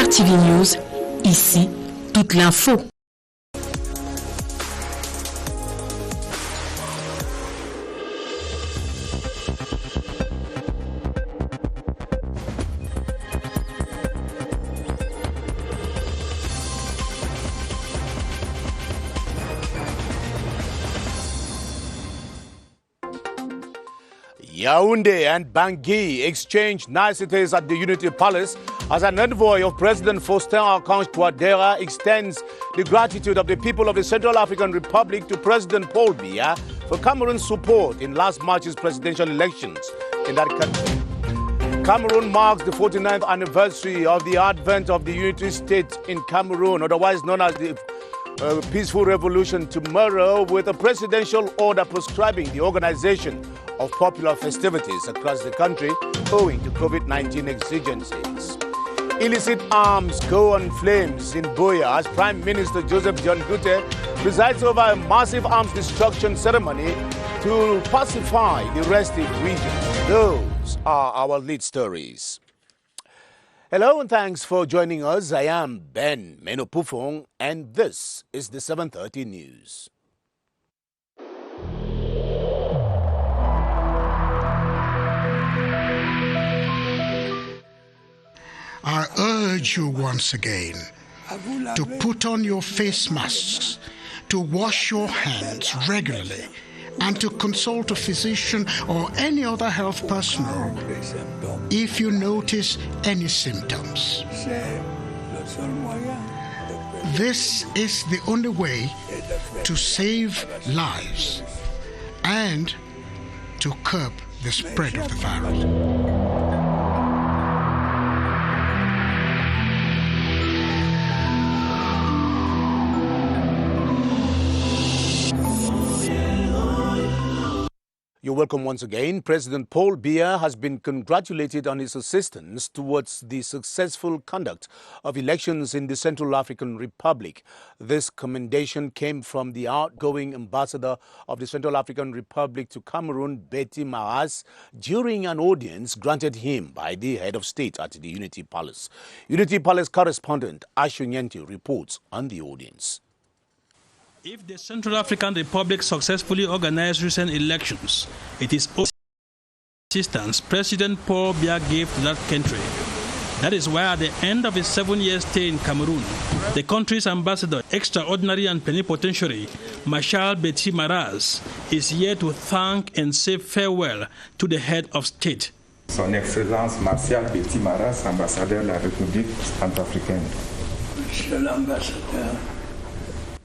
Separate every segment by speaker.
Speaker 1: CRTV News, ici, toute l'info.
Speaker 2: Yaoundé and Bangui exchanged niceties at the Unity Palace as an envoy of President Faustin Archange Touadéra extends the gratitude of the people of the Central African Republic to President Paul Biya for Cameroon's support in last March's presidential elections in that country. Cameroon marks the 49th anniversary of the advent of the Unity State in Cameroon, otherwise known as the peaceful revolution, tomorrow with a presidential order prescribing the organization of popular festivities across the country owing to COVID-19 exigencies. Illicit arms go on flames in Buea as Prime Minister Joseph John Gute presides over a massive arms destruction ceremony to pacify the restive region. Those are our lead stories. Hello and thanks for joining us. I am Ben Menopufong and this is the 7:30 News.
Speaker 3: I urge you once again to put on your face masks, to wash your hands regularly, and to consult a physician or any other health personnel if you notice any symptoms. This is the only way to save lives and to curb the spread of the virus.
Speaker 2: You're welcome once again. President Paul Biya has been congratulated on his assistance towards the successful conduct of elections in the Central African Republic. This commendation came from the outgoing ambassador of the Central African Republic to Cameroon, Betty Maras, during an audience granted him by the head of state at the Unity Palace. Unity Palace correspondent Ashunyenti reports on the audience.
Speaker 4: If the Central African Republic successfully organized recent elections, it is also assistance President Paul Biya gave to that country. That is why at the end of his 7-year stay in Cameroon, the country's ambassador, extraordinary and plenipotentiary, Marshal Betty Maras, is here to thank and say farewell to the head of state.
Speaker 5: Son Excellence Marshal Betty Maras, ambassadeur de la République centrafricaine.
Speaker 6: Monsieur l'ambassadeur.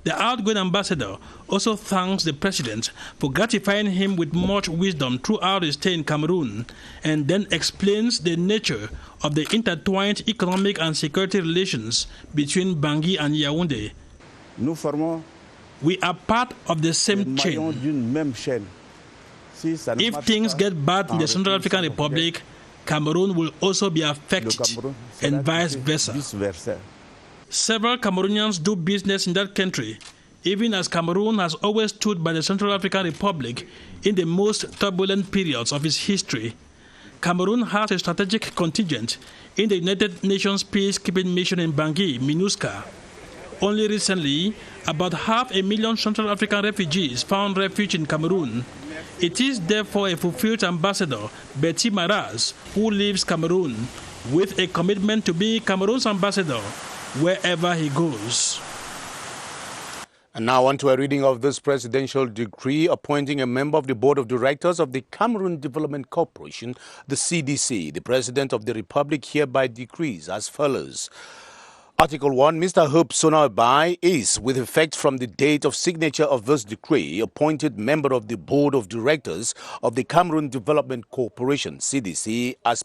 Speaker 4: The outgoing ambassador also thanks the president for gratifying him with much wisdom throughout his stay in Cameroon, and then explains the nature of the intertwined economic and security relations between Bangui and Yaoundé. We are part of the same chain. If things get bad in the Central African Republic, Cameroon will also be affected, and vice versa. Several Cameroonians do business in that country, even as Cameroon has always stood by the Central African Republic in the most turbulent periods of its history. Cameroon has a strategic contingent in the United Nations peacekeeping mission in Bangui, MINUSCA. Only recently, about 500,000 Central African refugees found refuge in Cameroon. It is therefore a fulfilled ambassador, Betty Maras, who leaves Cameroon with a commitment to be Cameroon's ambassador wherever he goes.
Speaker 2: And now on to a reading of this presidential decree appointing a member of the board of directors of the Cameroon Development Corporation, the CDC. The President of the Republic hereby decrees as follows. Article 1. Mr. Hope Sonabai is, with effect from the date of signature of this decree, appointed member of the Board of Directors of the Cameroon Development Corporation, CDC, as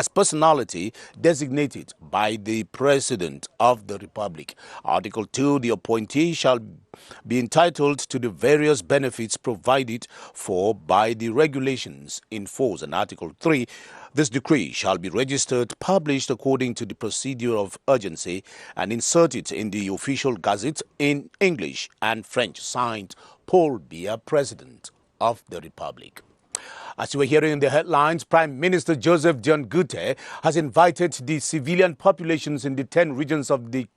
Speaker 2: personality designated by the President of the Republic. Article 2. The appointee shall be entitled to the various benefits provided for by the regulations in force. And Article 3. This decree shall be registered, published according to the procedure of urgency, and inserted in the official gazette in English and French. Signed, Paul Biya, President of the Republic. As you were hearing in the headlines, Prime Minister Joseph Dion-Gute has invited the civilian populations in the 10 regions of the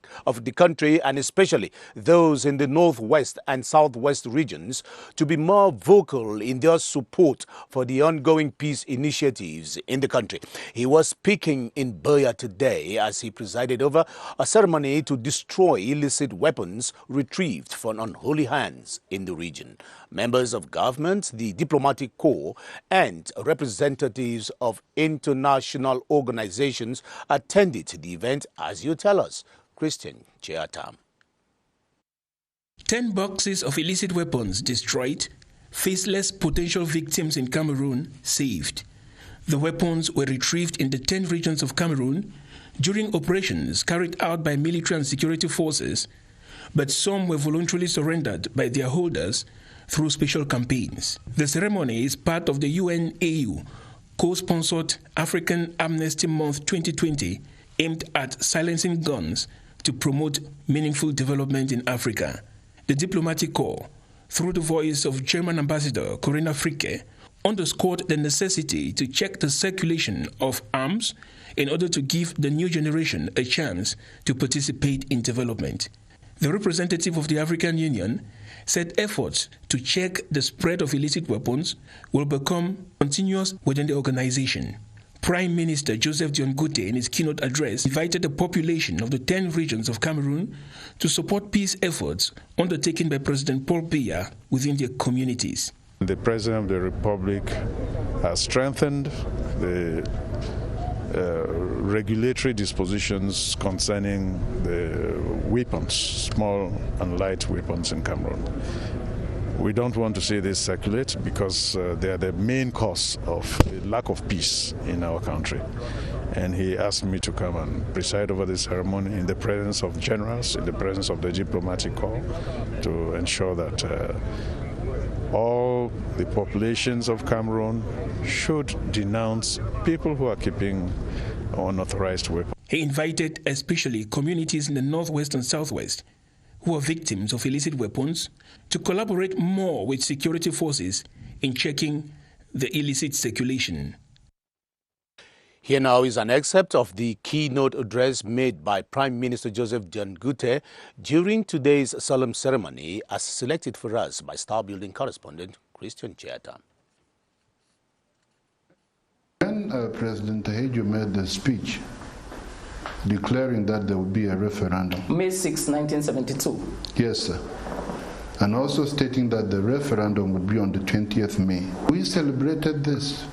Speaker 2: country, and especially those in the northwest and southwest regions, to be more vocal in their support for the ongoing peace initiatives in the country. He was speaking in Buea today as he presided over a ceremony to destroy illicit weapons retrieved from unholy hands in the region. Members of government, the diplomatic corps, and representatives of international organizations attended the event, as you tell us. Christian Chiatam.
Speaker 7: 10 boxes of illicit weapons destroyed, faceless potential victims in Cameroon saved. The weapons were retrieved in the 10 regions of Cameroon during operations carried out by military and security forces, but some were voluntarily surrendered by their holders through special campaigns. The ceremony is part of the UNAU co-sponsored African Amnesty Month 2020, aimed at silencing guns to promote meaningful development in Africa. The diplomatic corps, through the voice of German Ambassador Corinna Fricke, underscored the necessity to check the circulation of arms in order to give the new generation a chance to participate in development. The representative of the African Union said efforts to check the spread of illicit weapons will become continuous within the organization. Prime Minister Joseph Dion-Gute, in his keynote address, invited the population of the 10 regions of Cameroon to support peace efforts undertaken by President Paul Biya within their communities.
Speaker 8: The President of the Republic has strengthened the regulatory dispositions concerning the weapons, small and light weapons in Cameroon. We don't want to see this circulate because they are the main cause of the lack of peace in our country. And he asked me to come and preside over this ceremony in the presence of generals, in the presence of the diplomatic corps, to ensure that all the populations of Cameroon should denounce people who are keeping unauthorized weapons.
Speaker 7: He invited especially communities in the northwest and southwest who are victims of illicit weapons to collaborate more with security forces in checking the illicit circulation.
Speaker 2: Here now is an excerpt of the keynote address made by Prime Minister Joseph Dion-Gute during today's solemn ceremony, as selected for us by Star Building correspondent Christian Chiatam.
Speaker 9: When President Tahejo made the speech declaring that there would be a referendum.
Speaker 10: May 6, 1972.
Speaker 9: Yes, sir. And also stating that the referendum would be on the 20th May. We celebrated this.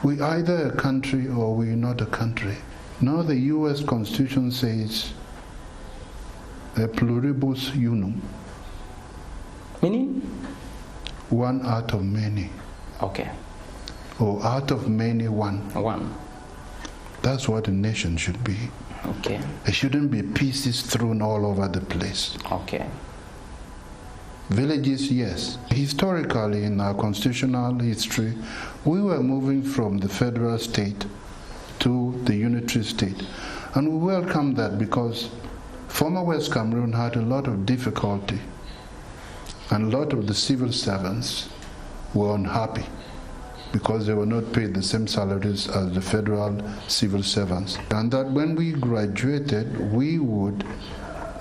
Speaker 9: We either a country or we're not a country. Now the U.S. Constitution says a pluribus unum.
Speaker 10: Meaning?
Speaker 9: One out of many.
Speaker 10: Okay.
Speaker 9: Or out of many, one.
Speaker 10: One.
Speaker 9: That's what a nation should be.
Speaker 10: Okay.
Speaker 9: There shouldn't be pieces thrown all over the place.
Speaker 10: Okay.
Speaker 9: Villages, yes. Historically, in our constitutional history, we were moving from the federal state to the unitary state. And we welcome that because former West Cameroon had a lot of difficulty and a lot of the civil servants were unhappy because they were not paid the same salaries as the federal civil servants. And that when we graduated, we would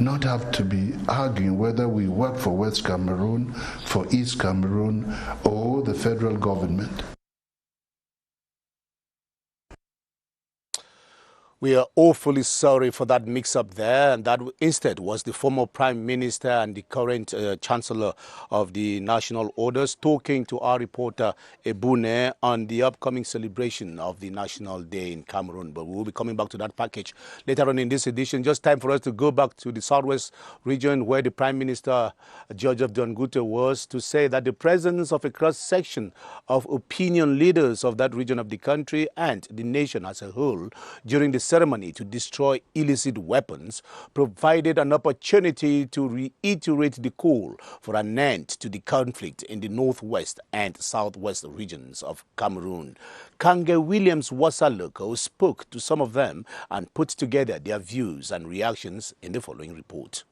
Speaker 9: not have to be arguing whether we work for West Cameroon, for East Cameroon, or the federal government.
Speaker 2: We are awfully sorry for that mix-up there, and that instead was the former Prime Minister and the current Chancellor of the National Orders talking to our reporter Ebune on the upcoming celebration of the National Day in Cameroon. But we will be coming back to that package later on in this edition. Just time for us to go back to the southwest region where the Prime Minister Joseph Dion-Gute was to say that the presence of a cross-section of opinion leaders of that region of the country and the nation as a whole during the ceremony to destroy illicit weapons provided an opportunity to reiterate the call for an end to the conflict in the northwest and southwest regions of Cameroon. Kange Williams Wasaloko spoke to some of them and put together their views and reactions in the following report.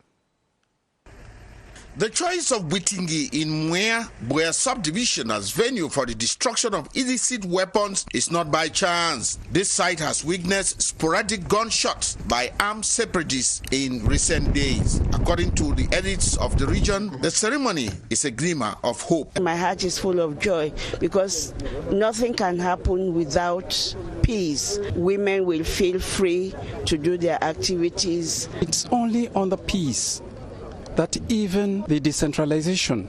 Speaker 11: The choice of Witingi in Boya subdivision as venue for the destruction of illicit weapons is not by chance. This site has witnessed sporadic gunshots by armed separatists in recent days. According to the elites of the region, the ceremony is a glimmer of hope.
Speaker 12: My heart is full of joy because nothing can happen without peace. Women will feel free to do their activities.
Speaker 13: It's only on the peace that even the decentralization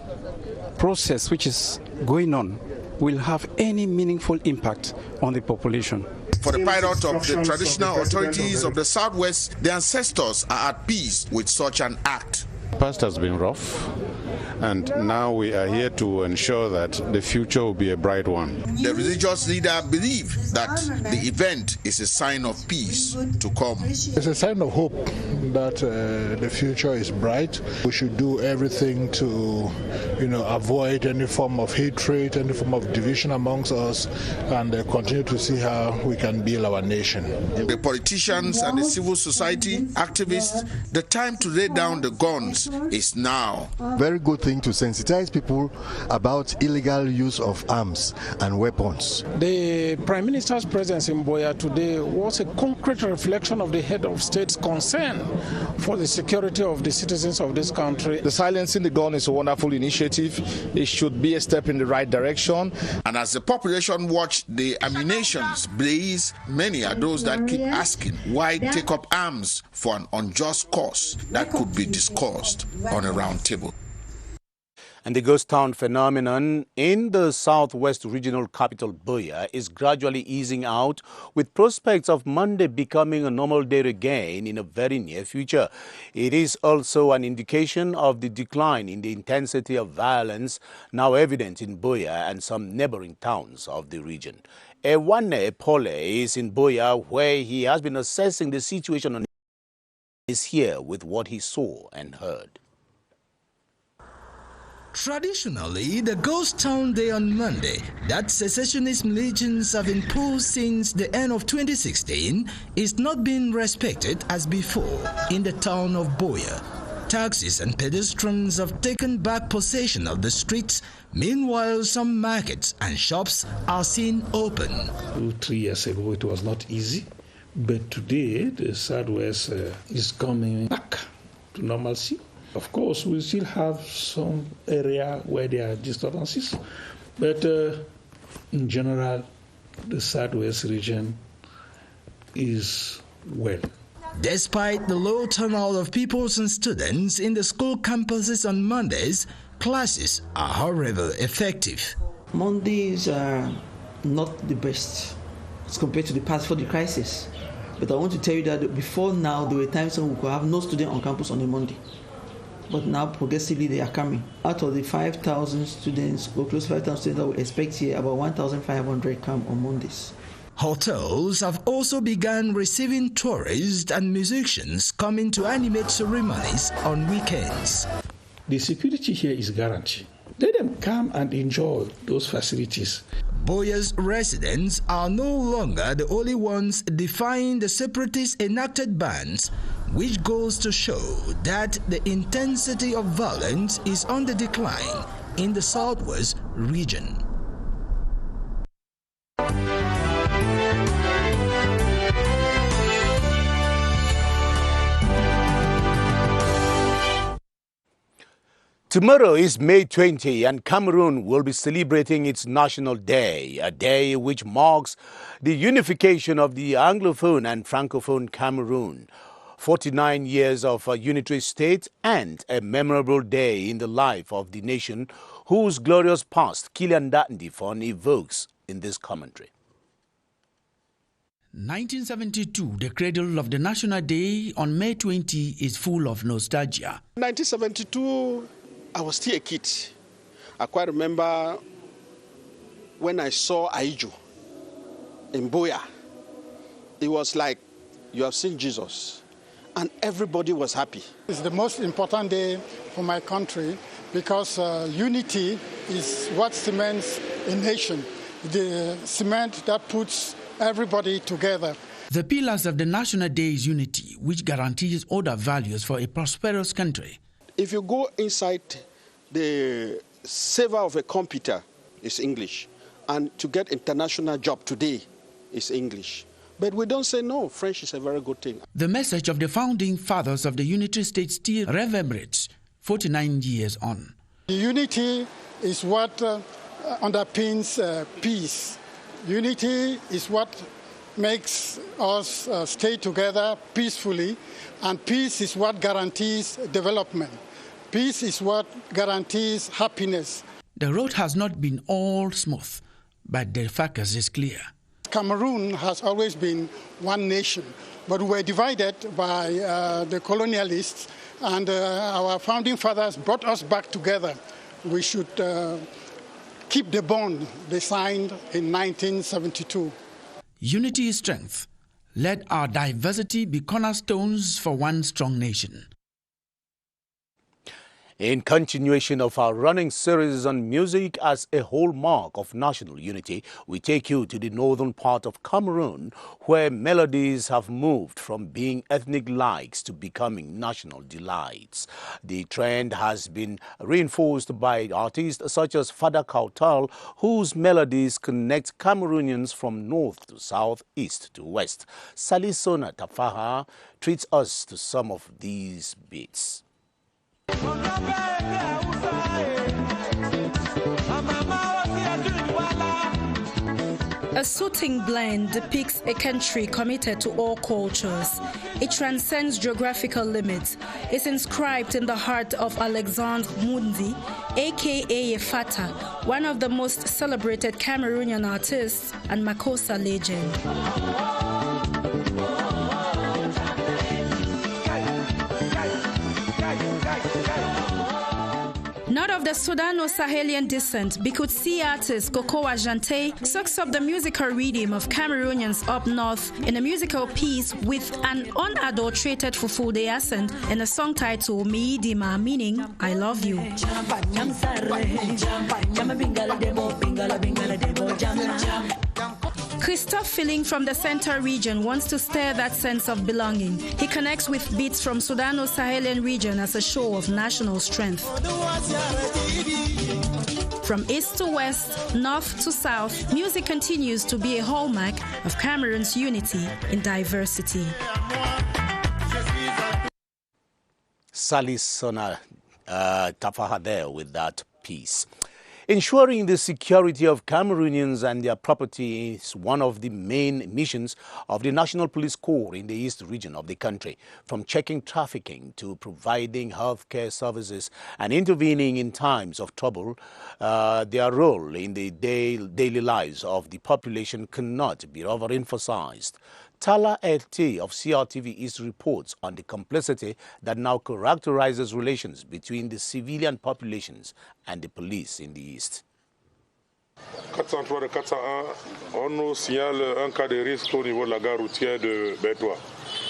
Speaker 13: process which is going on will have any meaningful impact on the population.
Speaker 11: For the part of the traditional authorities of the Southwest, the ancestors are at peace with such an act.
Speaker 8: The past has been rough, and now we are here to ensure that the future will be a bright one.
Speaker 11: The religious leader believes that the event is a sign of peace to come.
Speaker 14: It's a sign of hope that the future is bright. We should do everything to, avoid any form of hatred, any form of division amongst us, and continue to see how we can build our nation.
Speaker 11: The politicians and the civil society activists, the time to lay down the guns is now.
Speaker 15: Very good thing to sensitize people about illegal use of arms and weapons.
Speaker 16: The Prime Minister's presence in Boya today was a concrete reflection of the head of state's concern for the security of the citizens of this country.
Speaker 17: The silencing the gun is a wonderful initiative. It should be a step in the right direction.
Speaker 11: And as the population watch the ammunitions blaze, many are those that keep asking why take up arms for an unjust cause that could be discussed on a round table.
Speaker 2: And the ghost town phenomenon in the southwest regional capital, Buea, is gradually easing out, with prospects of Monday becoming a normal day again in a very near future. It is also an indication of the decline in the intensity of violence now evident in Buea and some neighboring towns of the region. Ewane Pole is in Buea, where he has been assessing the situation on is here with what he saw and heard.
Speaker 18: Traditionally, the ghost town day on Monday that secessionist militiants have imposed since the end of 2016 is not being respected as before in the town of Buea. Taxis and pedestrians have taken back possession of the streets. Meanwhile, some markets and shops are seen open.
Speaker 19: 2-3 years ago, it was not easy. But today, the Southwest is coming back to normalcy. Of course, we still have some area where there are disturbances, but in general, the Southwest region is well.
Speaker 18: Despite the low turnout of pupils and students in the school campuses on Mondays, classes are, however, effective.
Speaker 20: Mondays are not the best as compared to the past for the crisis. But I want to tell you that before now, there were times when we could have no student on campus on a Monday. But now, progressively, they are coming. Out of the 5,000 students, or close to 5,000 students that we expect here, about 1,500 come on Mondays.
Speaker 18: Hotels have also begun receiving tourists and musicians coming to animate ceremonies on weekends.
Speaker 19: The security here is guaranteed. Let them come and enjoy those facilities.
Speaker 18: Buea's residents are no longer the only ones defying the separatist enacted bans, which goes to show that the intensity of violence is on the decline in the southwest region.
Speaker 2: Tomorrow is May 20 and Cameroon will be celebrating its National Day, a day which marks the unification of the Anglophone and Francophone Cameroon. 49 years of a unitary state and a memorable day in the life of the nation whose glorious past Kilian Datndifon evokes in this commentary.
Speaker 21: 1972, the cradle of the National Day on May 20 is full of nostalgia.
Speaker 22: 1972, I was still a kid. I quite remember when I saw Aiju in Buea. It was like you have seen Jesus, and everybody was happy.
Speaker 23: It's the most important day for my country because unity is what cements a nation, the cement that puts everybody together.
Speaker 21: The pillars of the National Day is unity, which guarantees other values for a prosperous country.
Speaker 22: If you go inside the server of a computer, it's English. And to get international job today is English. But we don't say no, French is a very good thing.
Speaker 21: The message of the founding fathers of the Unity State still reverberates 49 years on.
Speaker 23: Unity is what underpins peace. Unity is what makes us stay together peacefully, and peace is what guarantees development. Peace is what guarantees happiness.
Speaker 21: The road has not been all smooth, but the focus is clear.
Speaker 23: Cameroon has always been one nation, but we were divided by the colonialists, and our founding fathers brought us back together. We should keep the bond they signed in 1972.
Speaker 21: Unity is strength. Let our diversity be cornerstones for one strong nation.
Speaker 2: In continuation of our running series on music as a hallmark of national unity, we take you to the northern part of Cameroon, where melodies have moved from being ethnic likes to becoming national delights. The trend has been reinforced by artists such as Fada Kautal, whose melodies connect Cameroonians from north to south, east to west. Salisona Tafaha treats us to some of these beats.
Speaker 1: A soothing blend depicts a country committed to all cultures. It transcends geographical limits. It's inscribed in the heart of Alexandre Mundi, aka Fata, one of the most celebrated Cameroonian artists and Makossa legend. Not of the Sudano-Sahelian descent, Bikutsi artist Kokowa Jante soaks up the musical rhythm of Cameroonians up north in a musical piece with an unadulterated Fufude accent and a song titled Miidima, meaning I love you. Christophe Filling from the Central region wants to stir that sense of belonging. He connects with beats from Sudano-Sahelian region as a show of national strength. From east to west, north to south, music continues to be a hallmark of Cameroon's unity in diversity.
Speaker 2: Salisona Tafaha there with that piece. Ensuring the security of Cameroonians and their property is one of the main missions of the National Police Corps in the East region of the country. From checking trafficking to providing healthcare services and intervening in times of trouble, their role in the daily lives of the population cannot be overemphasized. Tala LT of CRTV East reports on the complexity that now characterizes relations between the civilian populations and the police in the East.
Speaker 3: 403 de 401, on nous signale un cas de risque au niveau de la gare routière de Bétois.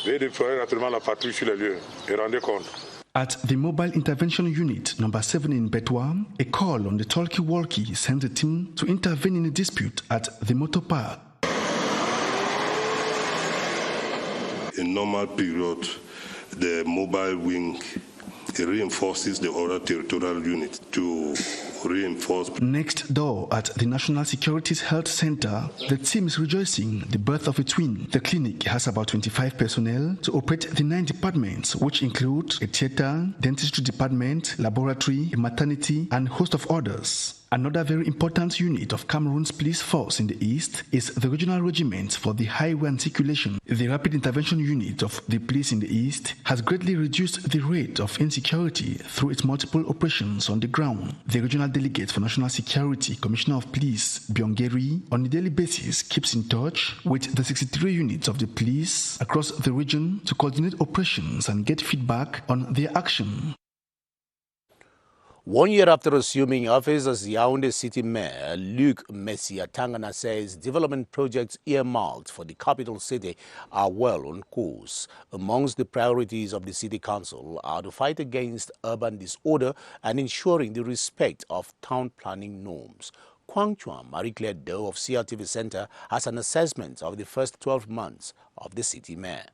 Speaker 3: Veuillez déployer naturellement la patrouille sur les lieux et rendez compte.
Speaker 5: At the Mobile Intervention Unit number 7 in Bétois, a call on the talkie-walkie sends a team to intervene in a dispute at the motor park.
Speaker 24: In normal period, the mobile wing reinforces the other territorial unit to reinforce.
Speaker 5: Next door at the National Securities Health Center, the team is rejoicing the birth of a twin. The clinic has about 25 personnel to operate the 9 departments, which include a theater, dentistry department, laboratory, a maternity, and a host of others. Another very important unit of Cameroon's police force in the East is the Regional Regiment for the Highway and Circulation. The Rapid Intervention Unit of the police in the East has greatly reduced the rate of insecurity through its multiple operations on the ground. The Regional Delegate for National Security, Commissioner of Police, Biongeri, on a daily basis keeps in touch with the 63 units of the police across the region to coordinate operations and get feedback on their action.
Speaker 2: 1 year after assuming office as Yaoundé City Mayor, Luc Messia Tangana says development projects earmarked for the capital city are well on course. Amongst the priorities of the City Council are to fight against urban disorder and ensuring the respect of town planning norms. Kwang Chuan, Marie-Claire Doe of CRTV Center, has an assessment of the first 12 months of the City Mayor.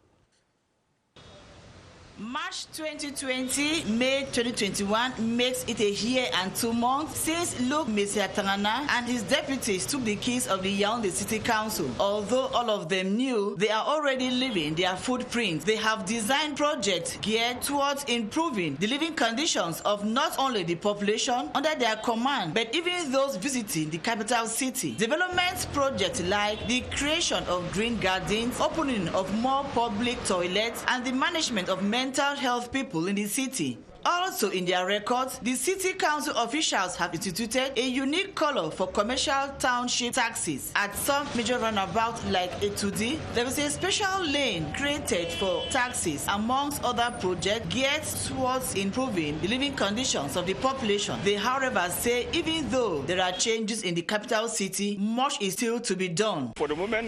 Speaker 4: March 2020, May 2021 makes it a year and 2 months since Luke Mesiatangana and his deputies took the keys of the Yaoundé City Council. Although all of them knew they are already leaving their footprints, they have designed projects geared towards improving the living conditions of not only the population under their command, but even those visiting the capital city. Development projects like the creation of green gardens, opening of more public toilets, and the management of mental health people in the city. Also in their records, the city council officials have instituted a unique color for commercial township taxis. At some major roundabouts like Etudi, there is a special lane created for taxis, amongst other projects geared towards improving the living conditions of the population. They, however, say even though there are changes in the capital city, much is still to be done.
Speaker 6: For the moment,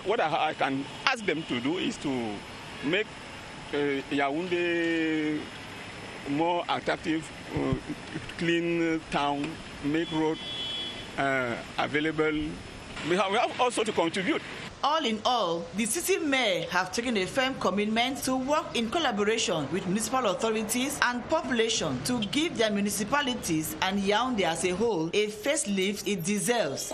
Speaker 6: what I can ask them to do is to make Yaoundé more attractive, clean town, make road available. We have also to contribute.
Speaker 4: All in all, the city mayor have taken a firm commitment to work in collaboration with municipal authorities and population to give their municipalities and Yaoundé as a whole a facelift it deserves.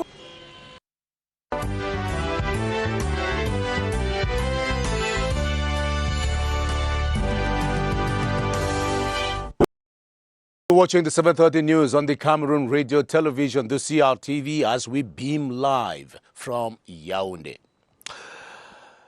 Speaker 2: Watching the 7:30 news on the Cameroon radio television, the CRTV, as we beam live from Yaoundé.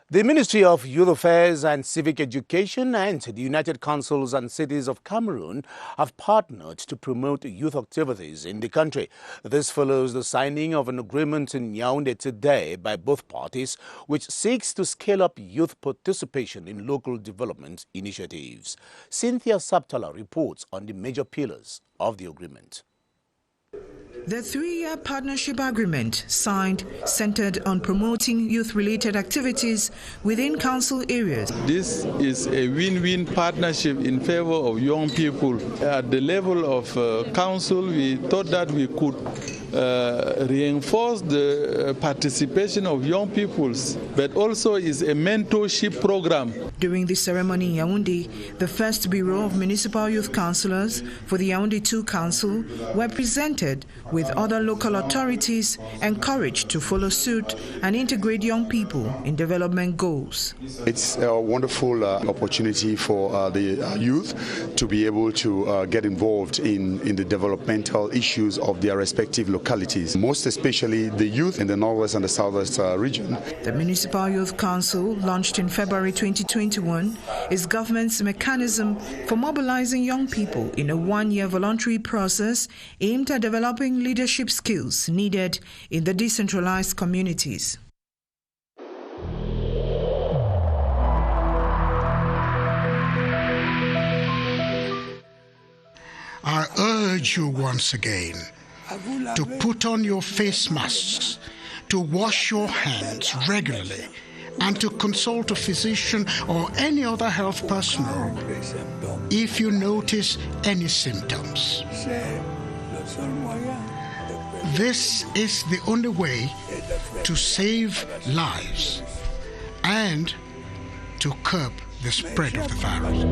Speaker 2: The Ministry of Youth Affairs and Civic Education and the United Councils and Cities of Cameroon have partnered to promote youth activities in the country. This follows the signing of an agreement in Yaoundé today by both parties, which seeks to scale up youth participation in local development initiatives. Cynthia Saptala reports on the major pillars of the agreement.
Speaker 7: The 3-year partnership agreement signed centered on promoting youth-related activities within council areas.
Speaker 10: This is a win-win partnership in favor of young people. At the level of council, we thought that we could reinforce the participation of young people, but also is a mentorship program.
Speaker 7: During the ceremony in Yaoundé, the first Bureau of Municipal Youth Councillors for the Yaoundé 2 Council were presented with other local authorities encouraged to follow suit and integrate young people in development goals.
Speaker 25: It's a wonderful opportunity for the youth to be able to get involved in the developmental issues of their respective localities, most especially the youth in the northwest and the southwest region.
Speaker 7: The Municipal Youth Council, launched in February 2021, is government's mechanism for mobilizing young people in a 1-year voluntary process aimed at developing leadership skills needed in the decentralized communities.
Speaker 26: I urge you once again to put on your face masks, to wash your hands regularly, and to consult a physician or any other health personnel if you notice any symptoms. This is the only way to save lives and to curb the spread of the virus.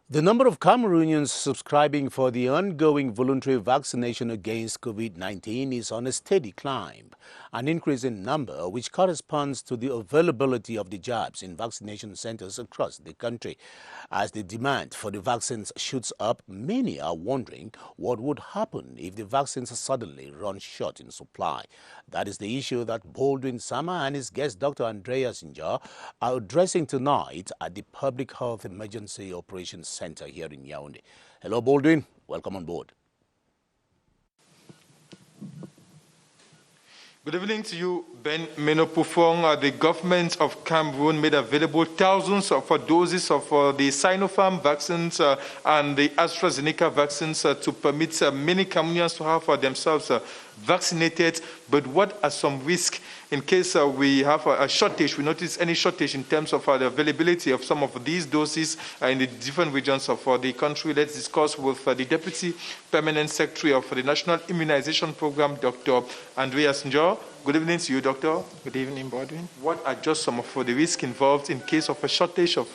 Speaker 2: The number of Cameroonians subscribing for the ongoing voluntary vaccination against COVID-19 is on a steady climb, an increase in number which corresponds to the availability of the jabs in vaccination centers across the country. As the demand for the vaccines shoots up, many are wondering what would happen if the vaccines suddenly run short in supply. That is the issue that Baldwin Sama and his guest Dr. Andrea Sinjar are addressing tonight at the Public Health Emergency Operations Center here in Yaoundé. Hello, Baldwin. Welcome on board.
Speaker 27: Good evening to you, Ben Menopufong. The government of Cameroon made available thousands of doses of the Sinopharm vaccines and the AstraZeneca vaccines to permit many Cameroonians to have for themselves vaccinated, but what are some risks in case we have a shortage? We notice any shortage in terms of the availability of some of these doses in the different regions of the country. Let's discuss with the Deputy Permanent Secretary of the National Immunization Program, Dr. Andreas Njor. Good evening to you, Doctor.
Speaker 8: Good evening, Baldwin.
Speaker 27: What are just some of the risks involved in case of a shortage of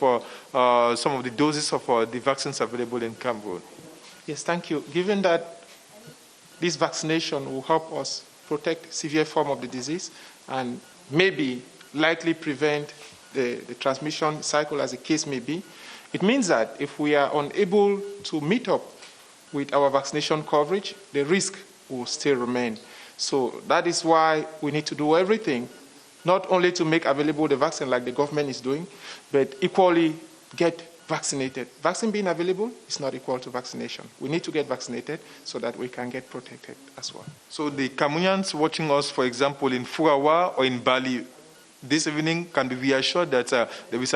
Speaker 27: some of the doses of the vaccines available in Cameroon?
Speaker 8: Yes, thank you. Given that this vaccination will help us protect severe form of the disease and maybe likely prevent the transmission cycle as the case may be, it means that if we are unable to meet up with our vaccination coverage, the risk will still remain. So that is why we need to do everything, not only to make available the vaccine like the government is doing, but equally get vaccinated. Vaccine being available is not equal to vaccination. We need to get vaccinated so that we can get protected as well.
Speaker 27: So the Cameroonians watching us, for example, in Furawa or in Bali, this evening can be reassured that there's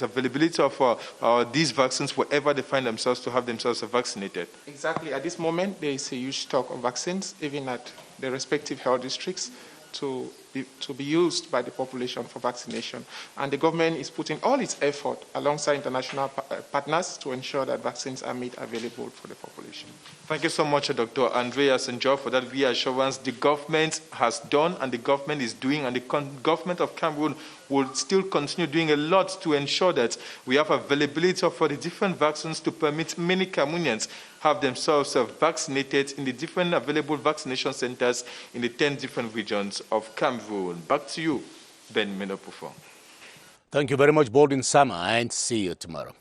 Speaker 27: availability of these vaccines wherever they find themselves to have themselves vaccinated.
Speaker 8: Exactly. At this moment, there is a huge stock of vaccines, even at the respective health districts, to be used by the population for vaccination. And the government is putting all its effort alongside international partners to ensure that vaccines are made available for the population.
Speaker 27: Thank you so much, Dr. Andreas Njor, for that reassurance the government has done and the government is doing, and the government of Cameroon will still continue doing a lot to ensure that we have availability for the different vaccines to permit many Cameroonians have themselves vaccinated in the different available vaccination centers in the 10 different regions of Cameroon. Back to you, Ben Menopufo.
Speaker 2: Thank you very much, Baldwin Sama, and see you tomorrow.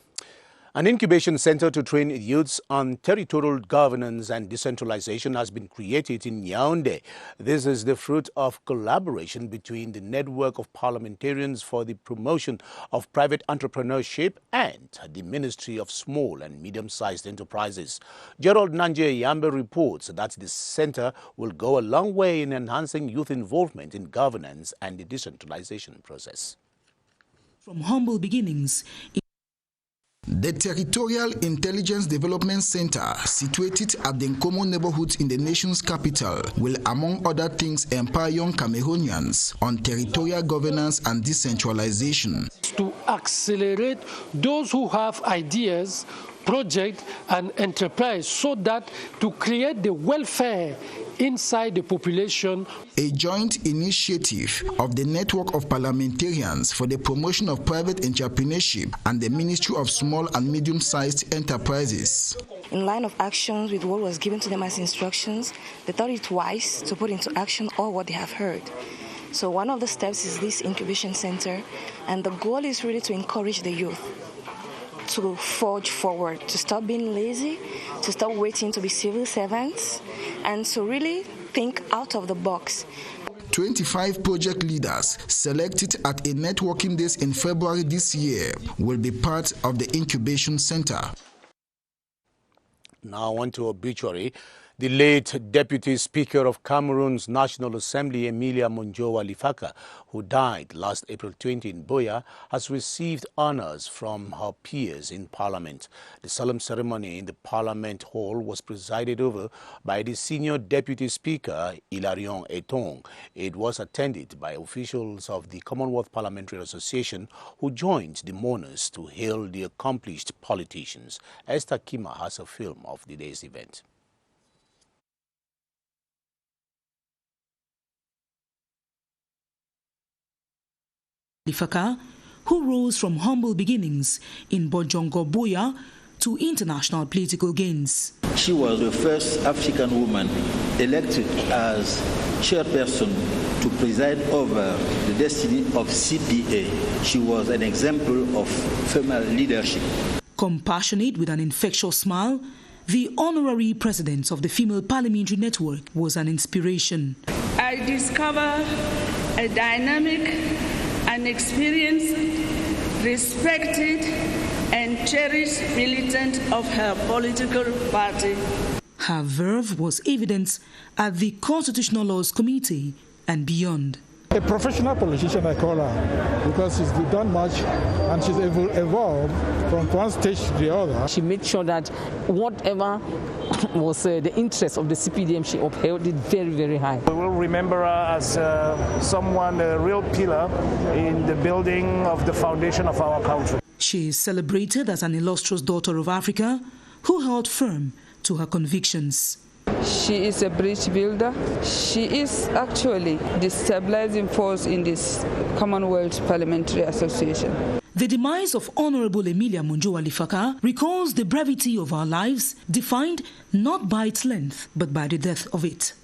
Speaker 2: An incubation center to train youths on territorial governance and decentralization has been created in Yaoundé. This is the fruit of collaboration between the Network of Parliamentarians for the Promotion of Private Entrepreneurship and the Ministry of Small and Medium-Sized Enterprises. Gerald Nanje Yambe reports that the center will go a long way in enhancing youth involvement in governance and the decentralization process.
Speaker 9: From humble beginnings,
Speaker 18: the Territorial Intelligence Development Center, situated at the Nkomo neighborhood in the nation's capital, will, among other things, empower young Cameroonians on territorial governance and decentralization.
Speaker 12: To accelerate those who have ideas, project and enterprise, so that to create the welfare inside the population.
Speaker 18: A joint initiative of the Network of Parliamentarians for the Promotion of Private Entrepreneurship and the Ministry of Small and Medium-Sized Enterprises.
Speaker 13: In line of actions with what was given to them as instructions, they thought it wise to put into action all what they have heard. So one of the steps is this incubation center, and the goal is really to encourage the youth to forge forward, to stop being lazy, to stop waiting to be civil servants, and to really think out of the box.
Speaker 18: 25 project leaders selected at a networking days in February this year will be part of the incubation center.
Speaker 2: Now on to obituary. The late Deputy Speaker of Cameroon's National Assembly, Emilia Monjowa Lifaka, who died last April 20 in Boya, has received honors from her peers in Parliament. The solemn ceremony in the Parliament Hall was presided over by the Senior Deputy Speaker, Hilarion Etong. It was attended by officials of the Commonwealth Parliamentary Association, who joined the mourners to hail the accomplished politicians. Esther Kima has a film of the day's event.
Speaker 9: Lifaka, who rose from humble beginnings in Bojongo Boya to international political gains.
Speaker 14: She was the first African woman elected as chairperson to preside over the destiny of CPA. She was an example of female leadership.
Speaker 9: Compassionate with an infectious smile, the honorary president of the Female Parliamentary Network was an inspiration.
Speaker 15: I discover a dynamic and experienced, respected and cherished militant of her political party.
Speaker 9: Her verve was evident at the Constitutional Laws Committee and beyond.
Speaker 11: A professional politician, I call her, because she's done much and she's evolved from one stage to the other.
Speaker 16: She made sure that whatever was the interest of the CPDM, she upheld it very, very high.
Speaker 17: We will remember her as someone, a real pillar in the building of the foundation of our country.
Speaker 9: She is celebrated as an illustrious daughter of Africa who held firm to her convictions.
Speaker 19: She is a bridge builder. She is actually the stabilizing force in this Commonwealth Parliamentary Association.
Speaker 9: The demise of Honorable Emilia Monjowa Lifaka recalls the brevity of our lives, defined not by its length, but by the death of it.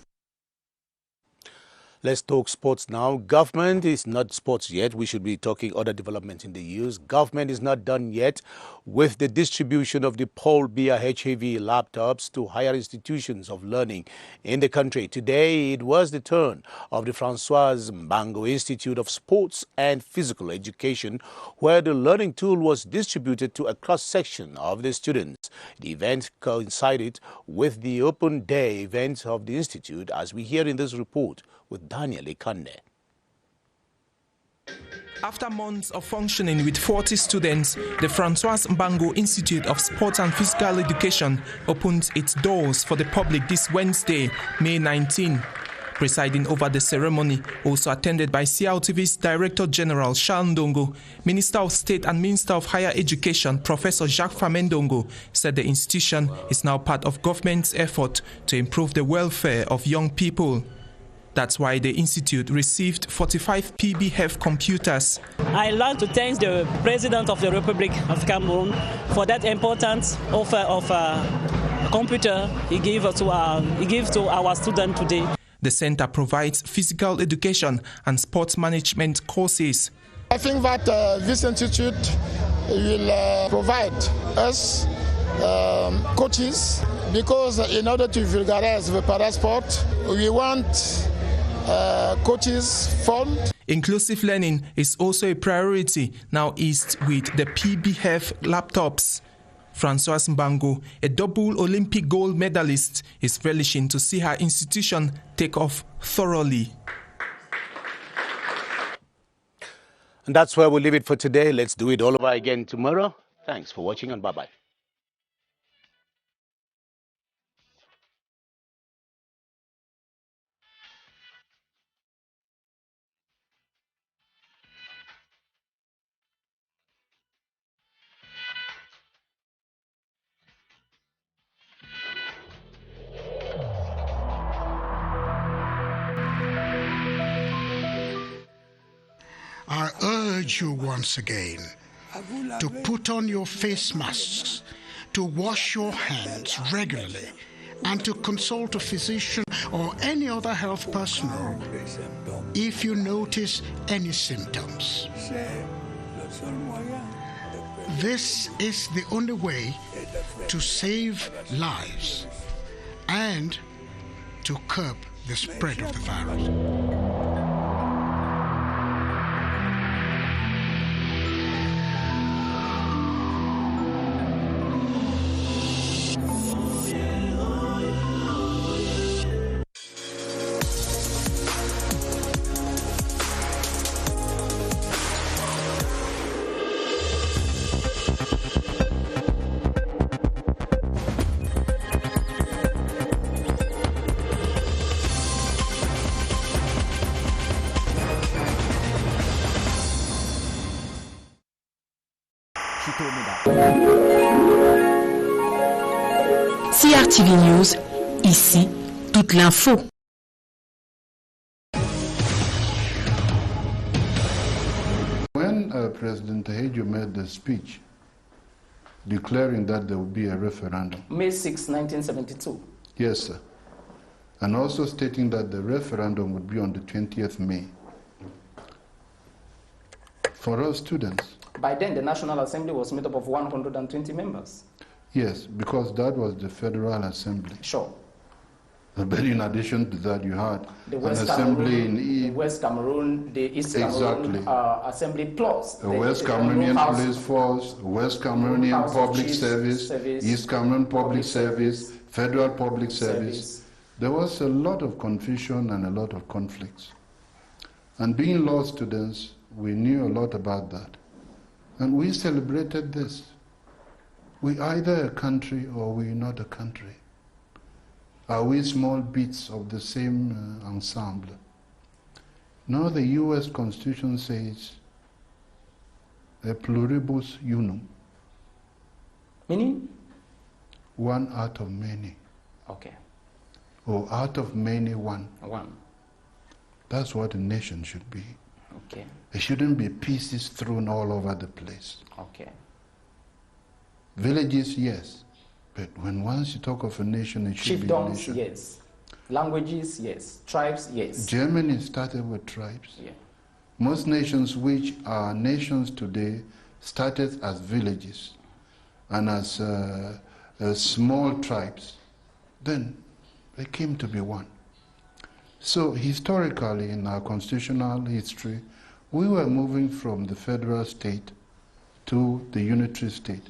Speaker 2: Let's talk sports now. Government is not sports yet. We should be talking other developments in the news. Government is not done yet with the distribution of the Paul Biya HAV laptops to higher institutions of learning in the country. Today, it was the turn of the Françoise Mbango Institute of Sports and Physical Education, where the learning tool was distributed to a cross-section of the students. The event coincided with the open day event of the institute, as we hear in this report with Daniel Ikande.
Speaker 20: After months of functioning with 40 students, the Françoise Mbango Institute of Sports and Physical Education opened its doors for the public this Wednesday, May 19. Presiding over the ceremony, also attended by CRTV's Director General Charles Ndongo, Minister of State and Minister of Higher Education, Professor Jacques Famendongo, said the institution is now part of government's effort to improve the welfare of young people. That's why the institute received 45 PBF computers.
Speaker 22: I'd like to thank the President of the Republic of Cameroon for that important offer of a computer he gave to our students today.
Speaker 20: The center provides physical education and sports management courses.
Speaker 26: I think that this institute will provide us coaches, because in order to vulgarize the parasport, we want coaches formed.
Speaker 20: Inclusive learning is also a priority, now eased with the PBF laptops. Françoise Mbango, a double Olympic gold medalist, is relishing to see her institution take off thoroughly.
Speaker 2: And that's where we'll leave it for today. Let's do it all over again tomorrow. Thanks for watching and bye-bye.
Speaker 26: I urge you once again to put on your face masks, to wash your hands regularly, and to consult a physician or any other health personnel if you notice any symptoms. This is the only way to save lives and to curb the spread of the virus.
Speaker 23: CRTV News, ici, toute l'info.
Speaker 28: When President Tahidjo made the speech declaring that there would be a referendum.
Speaker 16: May 6, 1972.
Speaker 28: Yes, sir. And also stating that the referendum would be on the 20th May. For us students.
Speaker 16: By then, the National Assembly was made up of 120 members.
Speaker 28: Yes, because that was the Federal Assembly.
Speaker 16: Sure.
Speaker 28: But in addition to that, you had
Speaker 16: the West
Speaker 28: an assembly
Speaker 16: in West Cameroon, the East Cameroon Assembly plus
Speaker 28: the West Cameroonian Police Force, West Cameroonian Public Service, East Cameroon Public Service, Federal Public Service. There was a lot of confusion and a lot of conflicts. And being law students, we knew a lot about that. And we celebrated this. We're either a country or we're not a country. Are we small bits of the same ensemble? No, the US Constitution says a pluribus unum.
Speaker 1: Meaning?
Speaker 28: One out of many.
Speaker 1: Okay.
Speaker 28: Or out of many, one.
Speaker 1: One.
Speaker 28: That's what a nation should be.
Speaker 1: Okay.
Speaker 28: It shouldn't be pieces thrown all over the place.
Speaker 1: Okay.
Speaker 28: Villages, yes. But when once you talk of a nation, it should be a nation.
Speaker 1: Yes. Languages, yes. Tribes, yes.
Speaker 28: Germany started with tribes.
Speaker 1: Yeah.
Speaker 28: Most nations which are nations today started as villages and as small tribes. Then they came to be one. So historically, in our constitutional history, we were moving from the federal state to the unitary state.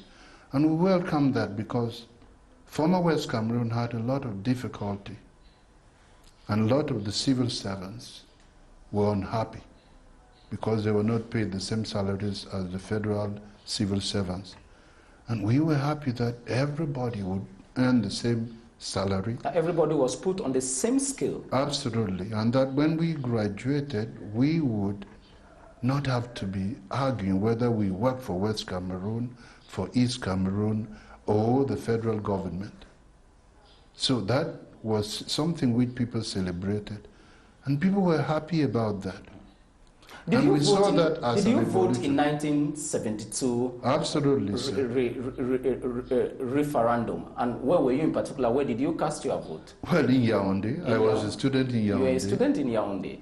Speaker 28: And we welcome that because former West Cameroon had a lot of difficulty, and a lot of the civil servants were unhappy because they were not paid the same salaries as the federal civil servants. And we were happy that everybody would earn the same salary.
Speaker 1: Everybody was put on the same scale.
Speaker 28: Absolutely. And that when we graduated, we would not have to be arguing whether we work for West Cameroon, for East Cameroon, or the federal government. So that was something which people celebrated. And people were happy about that.
Speaker 1: Did
Speaker 28: and
Speaker 1: you
Speaker 28: we saw that as
Speaker 1: Did
Speaker 28: an
Speaker 1: you vote
Speaker 28: evolution.
Speaker 1: in 1972?
Speaker 28: Absolutely, sir.
Speaker 1: Referendum. And where were you in particular? Where did you cast your vote?
Speaker 28: Well, in Yaoundé. I was a student in Yaoundé.
Speaker 1: You were a student in Yaoundé.